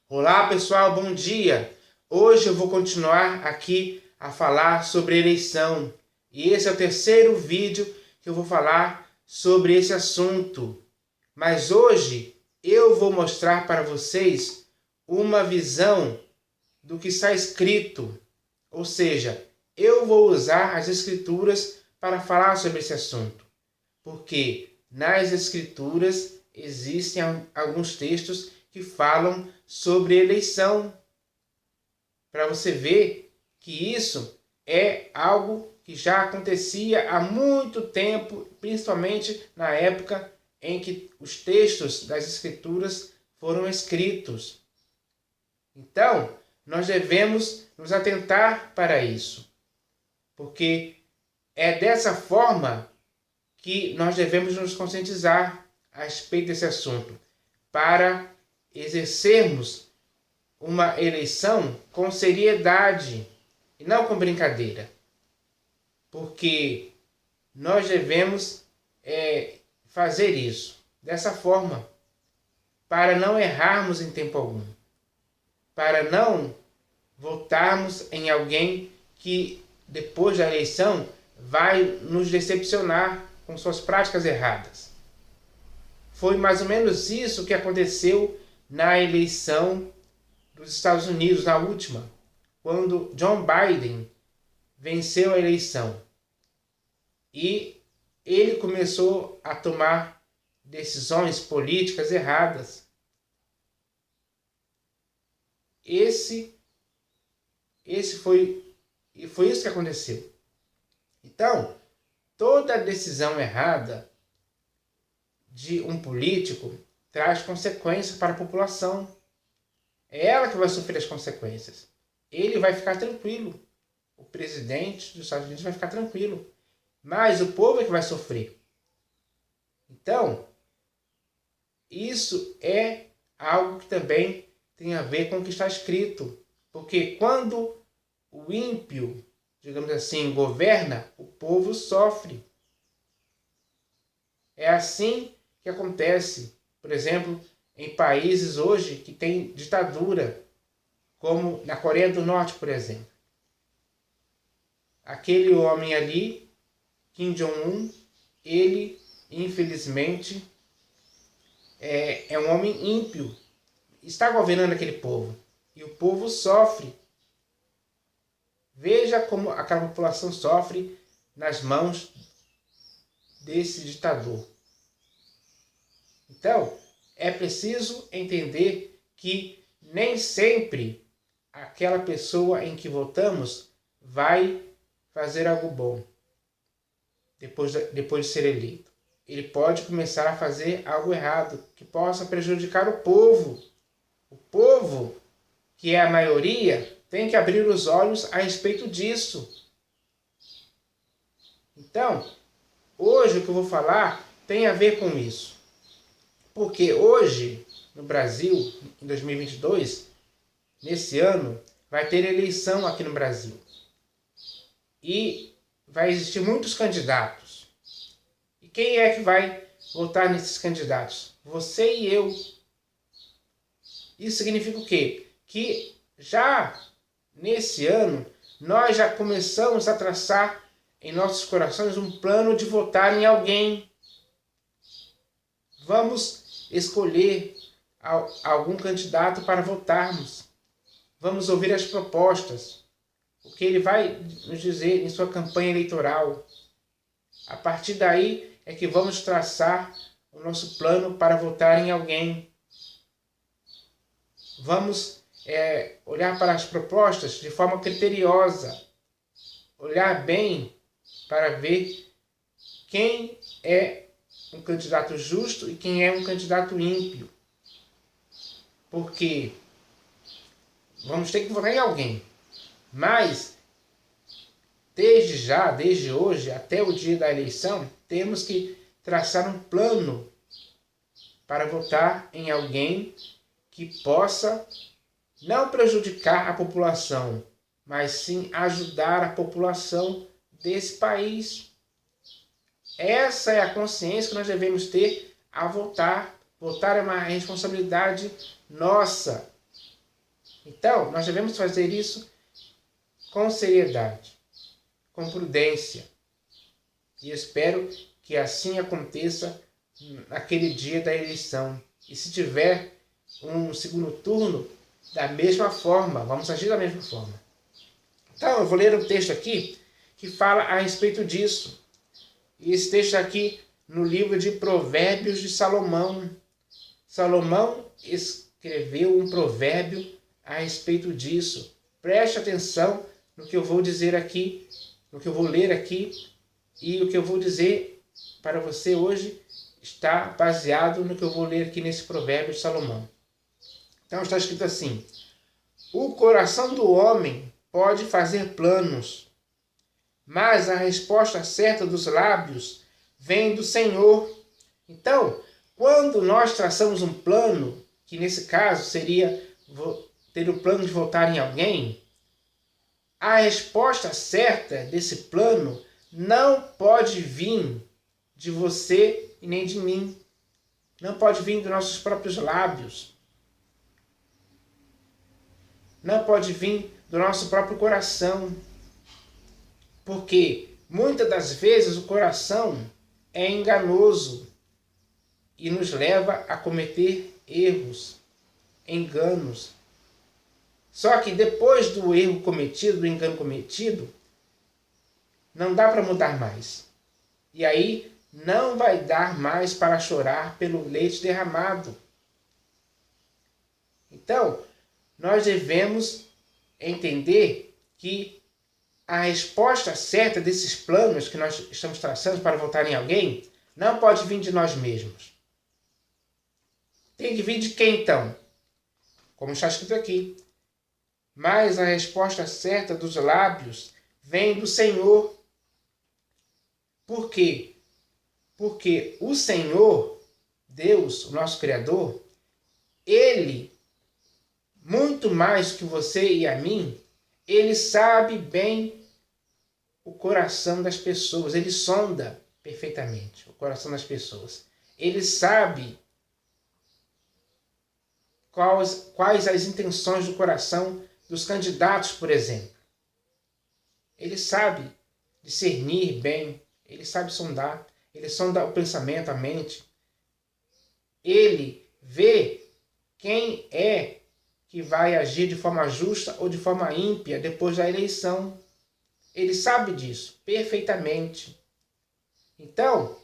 Olá pessoal, bom dia! Hoje eu vou continuar aqui a falar sobre eleição. E esse é o terceiro vídeo que eu vou falar sobre esse assunto. Mas hoje eu vou mostrar para vocês uma visão do que está escrito. Ou seja, eu vou usar as escrituras para falar sobre esse assunto. Porque nas escrituras existem alguns textos que falam sobre eleição, para você ver que isso é algo que já acontecia há muito tempo, principalmente na época em que os textos das escrituras foram escritos. Então, nós devemos nos atentar para isso, porque é dessa forma que nós devemos nos conscientizar a respeito desse assunto, para exercermos uma eleição com seriedade e não com brincadeira. Porque nós devemos fazer isso dessa forma, para não errarmos em tempo algum, para não votarmos em alguém que depois da eleição vai nos decepcionar com suas práticas erradas. Foi mais ou menos isso que aconteceu na eleição dos Estados Unidos, na última, quando John Biden venceu a eleição. E ele começou a tomar decisões políticas erradas. Foi isso que aconteceu. Então, toda decisão errada de um político traz consequências para a população. É ela que vai sofrer as consequências. Ele vai ficar tranquilo. O presidente dos Estados Unidos vai ficar tranquilo. Mas o povo é que vai sofrer. Então, isso é algo que também tem a ver com o que está escrito. Porque quando o ímpio, digamos assim, governa, o povo sofre. É assim que acontece, por exemplo, em países hoje que tem ditadura, como na Coreia do Norte, por exemplo. Aquele homem ali, Kim Jong-un, ele, infelizmente, é um homem ímpio. Está governando aquele povo. E o povo sofre. Veja como aquela população sofre nas mãos desse ditador. Então, é preciso entender que nem sempre aquela pessoa em que votamos vai fazer algo bom depois de ser eleito. Ele pode começar a fazer algo errado que possa prejudicar o povo. O povo, que é a maioria, tem que abrir os olhos a respeito disso. Então, hoje o que eu vou falar tem a ver com isso. Porque hoje, no Brasil, em 2022, nesse ano, vai ter eleição aqui no Brasil. E vai existir muitos candidatos. E quem é que vai votar nesses candidatos? Você e eu. Isso significa o quê? Que já nesse ano, nós já começamos a traçar em nossos corações um plano de votar em alguém. Vamos escolher algum candidato para votarmos. Vamos ouvir as propostas, o que ele vai nos dizer em sua campanha eleitoral. A partir daí é que vamos traçar o nosso plano para votar em alguém. Vamos olhar para as propostas de forma criteriosa, olhar bem para ver quem é um candidato justo e quem é um candidato ímpio. Porque vamos ter que votar em alguém. Mas, desde hoje, até o dia da eleição, temos que traçar um plano para votar em alguém que possa não prejudicar a população, mas sim ajudar a população desse país. Essa é a consciência que nós devemos ter ao votar. Votar é uma responsabilidade nossa. Então, nós devemos fazer isso com seriedade, com prudência. E espero que assim aconteça naquele dia da eleição. E se tiver um segundo turno, da mesma forma, vamos agir da mesma forma. Então, eu vou ler um texto aqui que fala a respeito disso. E esse texto aqui no livro de Provérbios de Salomão. Salomão escreveu um provérbio a respeito disso. Preste atenção no que eu vou dizer aqui, no que eu vou ler aqui, e o que eu vou dizer para você hoje está baseado no que eu vou ler aqui nesse provérbio de Salomão. Então está escrito assim: o coração do homem pode fazer planos, mas a resposta certa dos lábios vem do Senhor. Então, quando nós traçamos um plano, que nesse caso seria ter o plano de votar em alguém, a resposta certa desse plano não pode vir de você e nem de mim. Não pode vir dos nossos próprios lábios. Não pode vir do nosso próprio coração. Porque muitas das vezes o coração é enganoso e nos leva a cometer erros, enganos. Só que depois do erro cometido, do engano cometido, não dá para mudar mais. E aí não vai dar mais para chorar pelo leite derramado. Então, nós devemos entender que a resposta certa desses planos que nós estamos traçando para votar em alguém não pode vir de nós mesmos. Tem que vir de quem então? Como está escrito aqui. Mas a resposta certa dos lábios vem do Senhor. Por quê? Porque o Senhor, Deus, o nosso Criador, Ele, muito mais que você e a mim, Ele sabe bem o coração das pessoas. Ele sonda perfeitamente o coração das pessoas. Ele sabe quais as intenções do coração dos candidatos, por exemplo. Ele sabe discernir bem, ele sabe sondar, ele sonda o pensamento, a mente. Ele vê quem é que vai agir de forma justa ou de forma ímpia depois da eleição. Ele sabe disso perfeitamente. Então,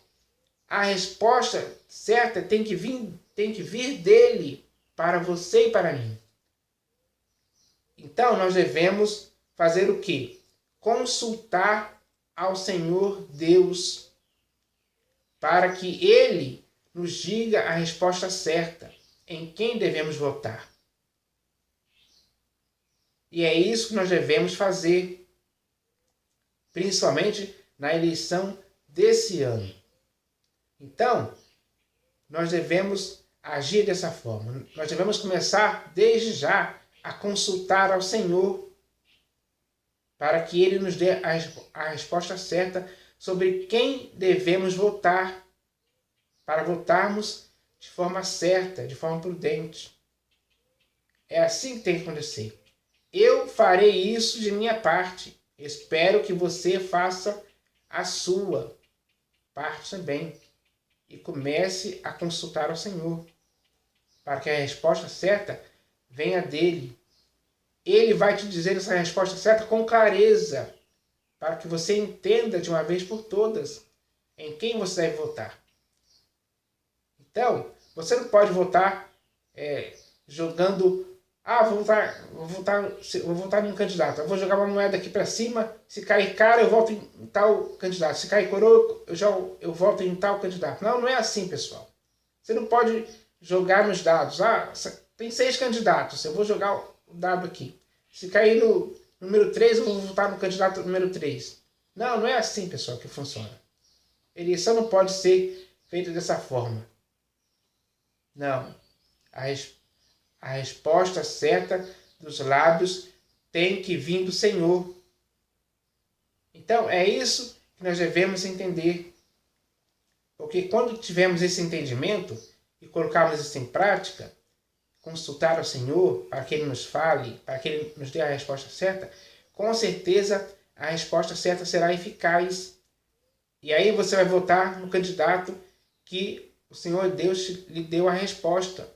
a resposta certa tem que vir dele para você e para mim. Então, nós devemos fazer o quê? Consultar ao Senhor Deus para que Ele nos diga a resposta certa, em quem devemos votar. E é isso que nós devemos fazer, principalmente na eleição desse ano. Então, nós devemos agir dessa forma. Nós devemos começar desde já a consultar ao Senhor para que Ele nos dê a resposta certa sobre quem devemos votar, para votarmos de forma certa, de forma prudente. É assim que tem que acontecer. Eu farei isso de minha parte. Espero que você faça a sua parte também. E comece a consultar ao Senhor, para que a resposta certa venha dele. Ele vai te dizer essa resposta certa com clareza, para que você entenda de uma vez por todas em quem você deve votar. Então, você não pode votar jogando, vou votar em um candidato, eu vou jogar uma moeda aqui para cima, se cair cara eu voto em tal candidato, se cair coroa eu voto em tal candidato. Não, não é assim, pessoal. Você não pode jogar nos dados. Tem 6 candidatos, eu vou jogar o dado aqui. Se cair no número 3, eu vou votar no candidato número 3. Não, não é assim, pessoal, que funciona. Eleição não pode ser feita dessa forma. Não. A resposta certa dos lábios tem que vir do Senhor. Então, é isso que nós devemos entender. Porque quando tivermos esse entendimento e colocarmos isso em prática, consultar ao Senhor para que Ele nos fale, para que Ele nos dê a resposta certa, com certeza a resposta certa será eficaz. E aí você vai votar no candidato que o Senhor Deus lhe deu a resposta.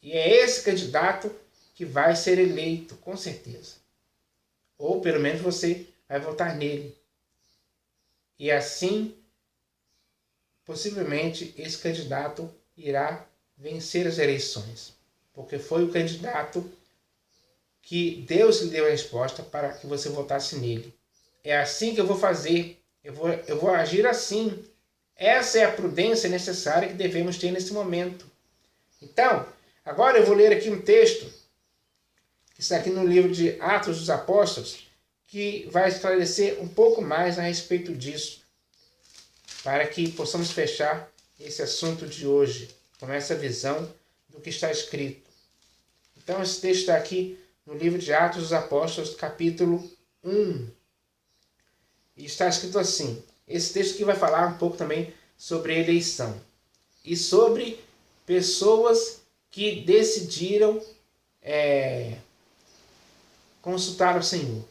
E é esse candidato que vai ser eleito, com certeza. Ou pelo menos você vai votar nele. E assim, possivelmente, esse candidato irá vencer as eleições. Porque foi o candidato que Deus lhe deu a resposta para que você votasse nele. É assim que eu vou fazer. Eu vou agir assim. Essa é a prudência necessária que devemos ter nesse momento. Então, agora eu vou ler aqui um texto que está aqui no livro de Atos dos Apóstolos, que vai esclarecer um pouco mais a respeito disso, para que possamos fechar esse assunto de hoje, com essa visão do que está escrito. Então, esse texto está aqui no livro de Atos dos Apóstolos, capítulo 1. E está escrito assim. Esse texto aqui vai falar um pouco também sobre eleição. E sobre pessoas que decidiram consultar ao Senhor,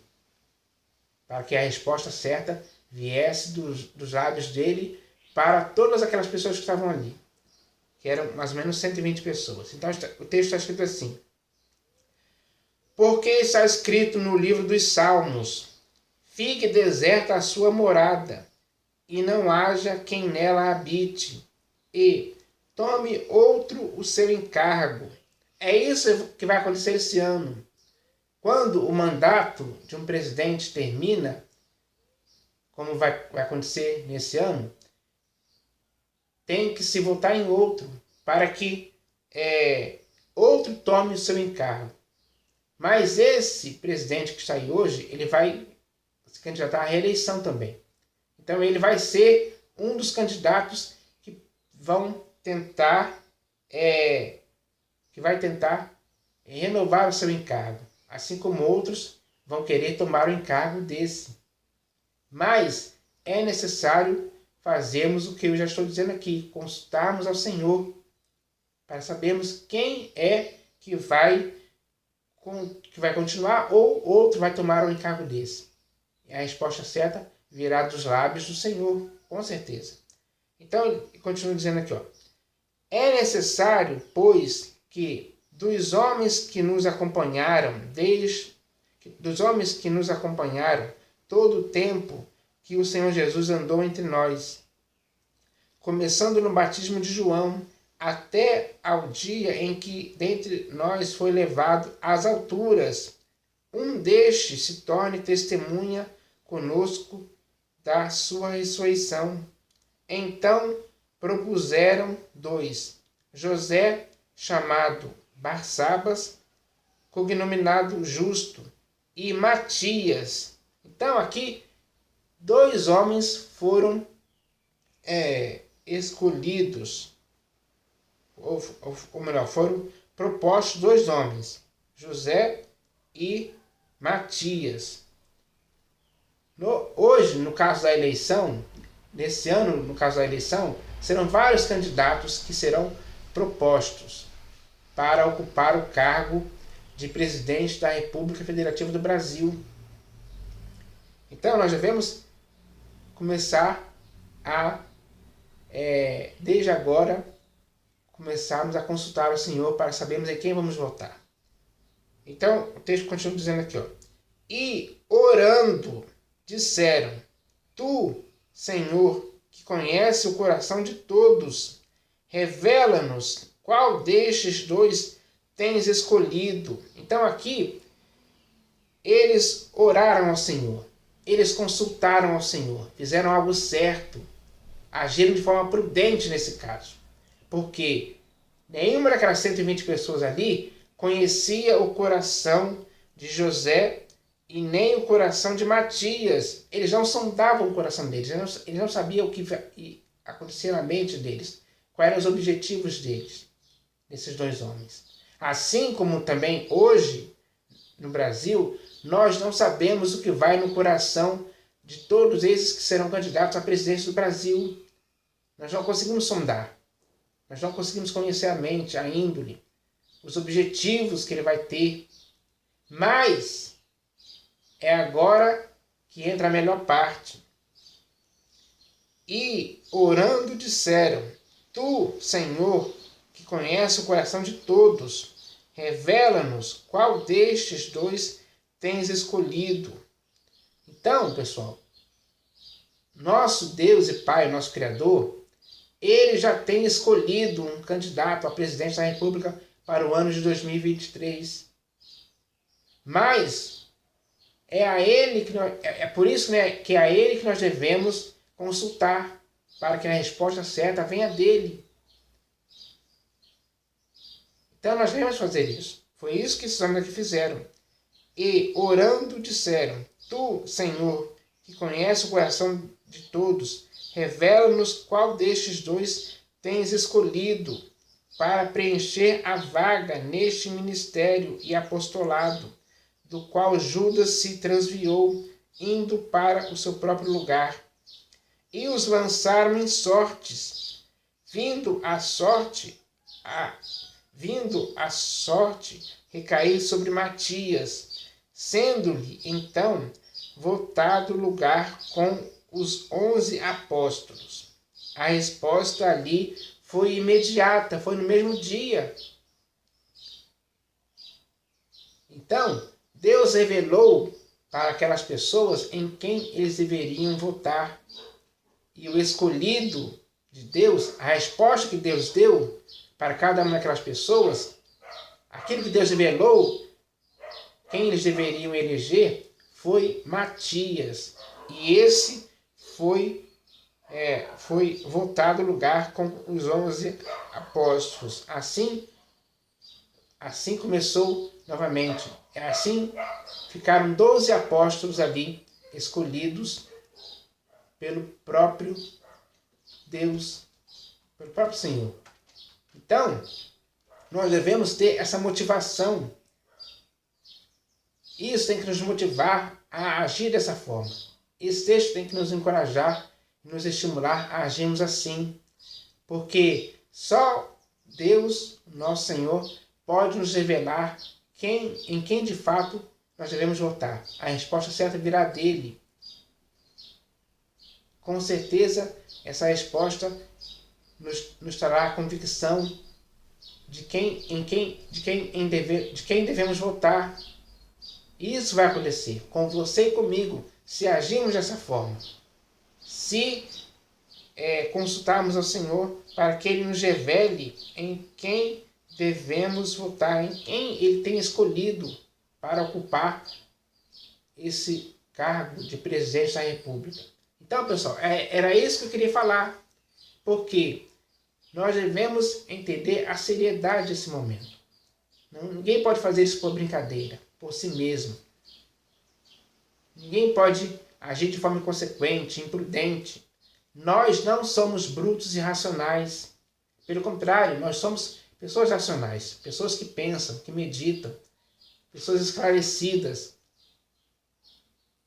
para que a resposta certa viesse dos lábios dele para todas aquelas pessoas que estavam ali, que eram mais ou menos 120 pessoas. Então o texto está escrito assim: porque está escrito no livro dos Salmos, fique deserta a sua morada, e não haja quem nela habite, e tome outro o seu encargo. É isso que vai acontecer esse ano. Quando o mandato de um presidente termina, como vai acontecer nesse ano, tem que se votar em outro, para que outro tome o seu encargo. Mas esse presidente que está aí hoje, ele vai se candidatar à reeleição também. Então ele vai ser um dos candidatos que vão tentar, renovar o seu encargo. Assim como outros vão querer tomar o encargo desse. Mas é necessário fazermos o que eu já estou dizendo aqui, consultarmos ao Senhor, para sabermos quem é que vai continuar ou outro vai tomar o encargo desse. E a resposta certa virá dos lábios do Senhor, com certeza. Então, continua dizendo aqui, é necessário, pois, que dos homens que nos acompanharam todo o tempo que o Senhor Jesus andou entre nós, começando no batismo de João, até ao dia em que dentre nós foi levado às alturas, um destes se torne testemunha conosco da sua ressurreição. Então propuseram 2, José, chamado Barsabas, cognominado Justo, e Matias. Então aqui 2 homens foram escolhidos, ou melhor, foram propostos 2 homens, José e Matias. Hoje, no caso da eleição, nesse ano, no caso da eleição, serão vários candidatos que serão propostos para ocupar o cargo de presidente da República Federativa do Brasil. Então, nós devemos começar desde agora, começarmos a consultar o Senhor para sabermos em quem vamos votar. Então, o texto continua dizendo aqui, e orando, disseram, tu, Senhor, que conhece o coração de todos, revela-nos qual destes 2 tens escolhido. Então aqui, eles oraram ao Senhor, eles consultaram ao Senhor, fizeram algo certo, agiram de forma prudente nesse caso, porque nenhuma daquelas 120 pessoas ali conhecia o coração de José e nem o coração de Matias. Eles não sondavam o coração deles, eles não sabiam o que acontecia na mente deles, quais eram os objetivos deles, desses 2 homens. Assim como também hoje, no Brasil, nós não sabemos o que vai no coração de todos esses que serão candidatos à presidência do Brasil. Nós não conseguimos sondar, nós não conseguimos conhecer a mente, a índole, os objetivos que ele vai ter. Mas é agora que entra a melhor parte. E orando disseram: Tu, Senhor, que conhece o coração de todos, revela-nos qual destes dois tens escolhido. Então, pessoal, nosso Deus e Pai, nosso Criador, ele já tem escolhido um candidato a presidente da República para o ano de 2023. Mas é por isso, né, que é a ele que nós devemos consultar, para que a resposta certa venha dele. Então nós devemos fazer isso. Foi isso que esses homens aqui fizeram. E orando disseram: Tu, Senhor, que conhece o coração de todos, revela-nos qual destes dois tens escolhido para preencher a vaga neste ministério e apostolado, do qual Judas se transviou, indo para o seu próprio lugar. E os lançaram em sortes, vindo a sorte recair sobre Matias, sendo-lhe então votado lugar com os 11 apóstolos. A resposta ali foi imediata, foi no mesmo dia. Então, Deus revelou para aquelas pessoas em quem eles deveriam votar. E o escolhido de Deus, a resposta que Deus deu para cada uma daquelas pessoas, aquilo que Deus revelou, quem eles deveriam eleger, foi Matias. E esse foi votado lugar com os 11 apóstolos. Assim começou novamente. Assim ficaram 12 apóstolos ali, escolhidos pelo próprio Deus, pelo próprio Senhor. Então, nós devemos ter essa motivação. Isso tem que nos motivar a agir dessa forma. Esse texto tem que nos encorajar, nos estimular a agirmos assim. Porque só Deus, nosso Senhor, pode nos revelar em quem de fato nós devemos votar. A resposta certa virá dele. Com certeza, essa resposta nos trará a convicção de quem devemos votar. Isso vai acontecer com você e comigo, se agirmos dessa forma. Se consultarmos ao Senhor para que Ele nos revele em quem devemos votar, em quem Ele tem escolhido para ocupar esse cargo de presidente da República. Então, pessoal, era isso que eu queria falar, porque nós devemos entender a seriedade desse momento. Ninguém pode fazer isso por brincadeira, por si mesmo. Ninguém pode agir de forma inconsequente, imprudente. Nós não somos brutos e irracionais. Pelo contrário, nós somos pessoas racionais, pessoas que pensam, que meditam, pessoas esclarecidas.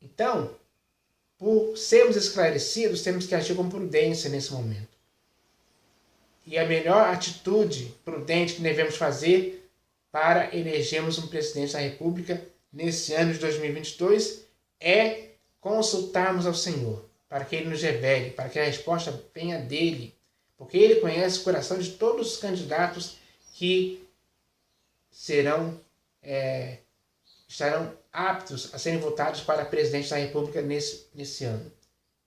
Então, por sermos esclarecidos, temos que agir com prudência nesse momento. E a melhor atitude prudente que devemos fazer para elegermos um presidente da República nesse ano de 2022 é consultarmos ao Senhor, para que Ele nos revele, para que a resposta venha dEle, porque Ele conhece o coração de todos os candidatos que estarão aptos a serem votados para presidente da República nesse ano.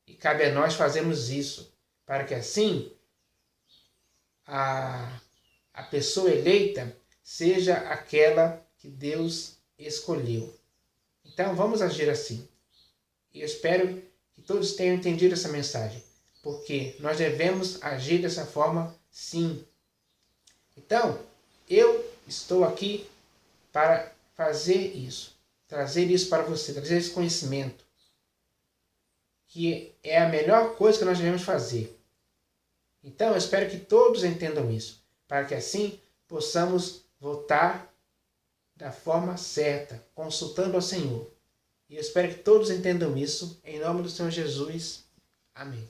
E cabe a nós fazermos isso, para que assim a pessoa eleita seja aquela que Deus escolheu. Então vamos agir assim. E eu espero que todos tenham entendido essa mensagem, porque nós devemos agir dessa forma sim. Então, eu estou aqui para fazer isso, trazer isso para você, trazer esse conhecimento, que é a melhor coisa que nós devemos fazer. Então, eu espero que todos entendam isso, para que assim possamos votar da forma certa, consultando ao Senhor. E eu espero que todos entendam isso, em nome do Senhor Jesus. Amém.